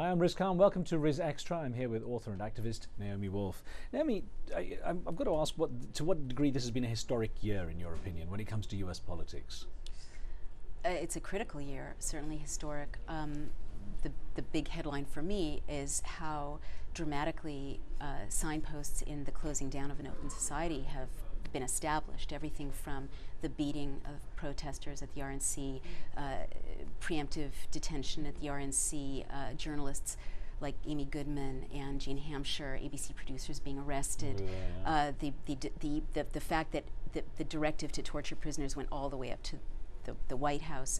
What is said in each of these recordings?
Hi, I'm Riz Khan. Welcome to Riz Extra. I'm here with author and activist Naomi Wolf. Naomi, I've got to ask, to what degree this has been a historic year, in your opinion, when it comes to US politics? It's a critical year, certainly historic. The big headline for me is how dramatically signposts in the closing down of an open society have been established. Everything from the beating of protesters at the RNC, preemptive detention at the RNC, journalists like Amy Goodman and Jane Hampshire, ABC producers being arrested, the fact that the directive to torture prisoners went all the way up to the White House.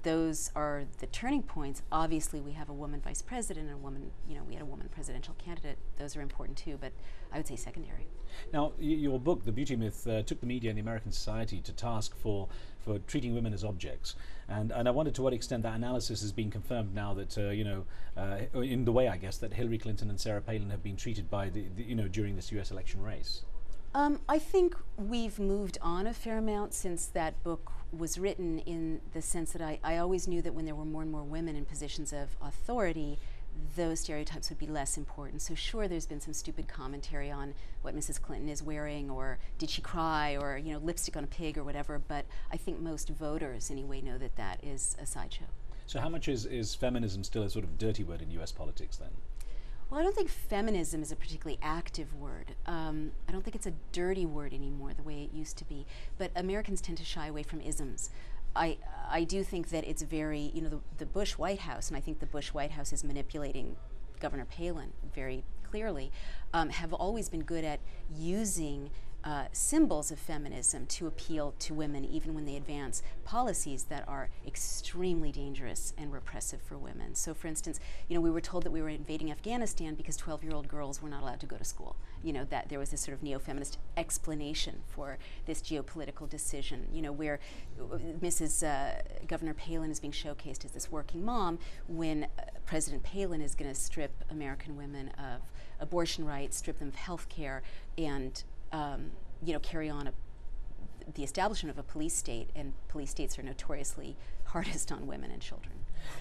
Those are the turning points. Obviously, we have a woman vice president and a woman, we had a woman presidential candidate. Those are important too, but I would say secondary. Now, your book, The Beauty Myth, took the media and the American society to task for treating women as objects. And I wondered to what extent that analysis has been confirmed now that, in the way, I guess, that Hillary Clinton and Sarah Palin have been treated by during this US election race. I think we've moved on a fair amount since that book was written, in the sense that I always knew that when there were more and more women in positions of authority, those stereotypes would be less important. So sure, there's been some stupid commentary on what Mrs. Clinton is wearing, or did she cry, or lipstick on a pig or whatever, but I think most voters anyway know that that is a sideshow. So how much is feminism still a sort of dirty word in US politics then? Well, I don't think feminism is a particularly active word. I don't think it's a dirty word anymore the way it used to be. But Americans tend to shy away from isms. I do think that it's very, the Bush White House, and I think the Bush White House is manipulating Governor Palin very clearly, have always been good at using symbols of feminism to appeal to women, even when they advance policies that are extremely dangerous and repressive for women. So for instance, we were told that we were invading Afghanistan because 12-year-old girls were not allowed to go to school. That there was this sort of neo-feminist explanation for this geopolitical decision, where Mrs. Governor Palin is being showcased as this working mom, when President Palin is going to strip American women of abortion rights, strip them of health care, and carry on the establishment of a police state, and police states are notoriously hardest on women and children.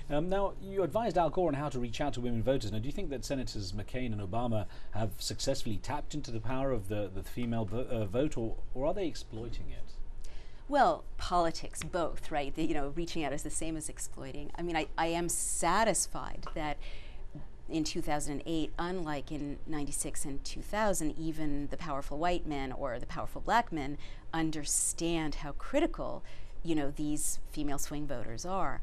Now, you advised Al Gore on how to reach out to women voters. Now, do you think that Senators McCain and Obama have successfully tapped into the power of the female vote, or are they exploiting it? Well, politics, both, right? Reaching out is the same as exploiting. I mean, I am satisfied that in 2008, unlike in 96 and 2000, even the powerful white men or the powerful black men understand how critical, these female swing voters are.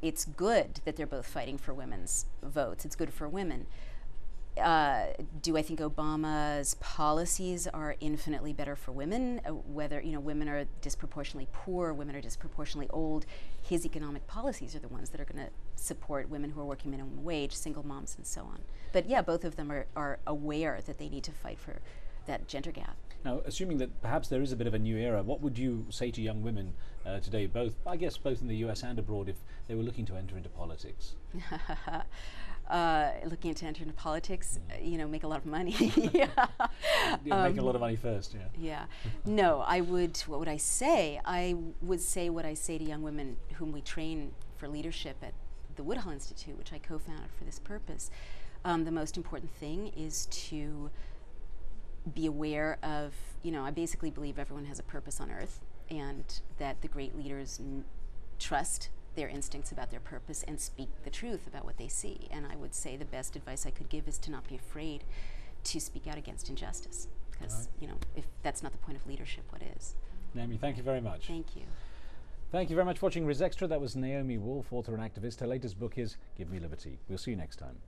It's good that they're both fighting for women's votes. It's good for women. Do I think Obama's policies are infinitely better for women? Whether women are disproportionately poor, women are disproportionately old, his economic policies are the ones that are going to support women who are working minimum wage, single moms, and so on. But yeah, both of them are aware that they need to fight for that gender gap. Now, assuming that perhaps there is a bit of a new era, what would you say to young women today, both in the US and abroad, if they were looking to enter into politics? Looking to enter into politics, make a lot of money. Yeah, making a lot of money first, yeah. Yeah. No, what would I say? I would say what I say to young women whom we train for leadership at the Woodhull Institute, which I co-founded for this purpose. The most important thing is to be aware of, I basically believe everyone has a purpose on earth, and that the great leaders trust their instincts about their purpose and speak the truth about what they see. And I would say the best advice I could give is to not be afraid to speak out against injustice, because, if that's not the point of leadership, what is? Naomi, thank you very much. Thank you. Thank you very much for watching Riz Extra. That was Naomi Wolf, author and activist. Her latest book is Give Me Liberty. We'll see you next time.